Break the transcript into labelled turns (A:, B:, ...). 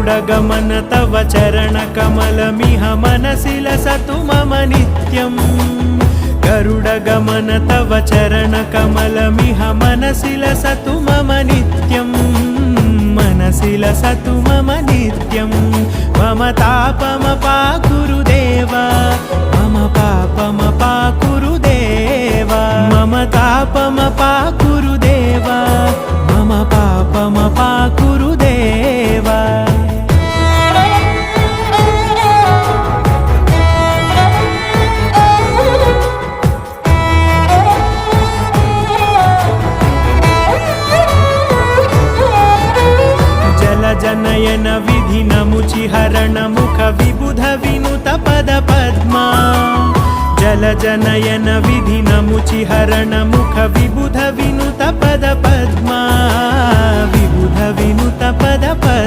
A: गरुडगमन तव चरणकमलमिह मनसि लसतु मम नित्यम् गरुडगमन तव चरणकमलमिह मनसि लसतु मम नित्यम् मनसि लसतु मम नित्यं मम तापमपाकुरुदेव मम पापमपाकुरुदेव मम तापमपाकुरुदेव मम पापमपाकुरुदेव जनयन विधि नमुचिहरण मुख विबुध विनुत पद पद्मा जल जनयन विधि नमुचिहरण मुख विबुध विनुत पद पद्मा विबुध विनुत पद पद्मा।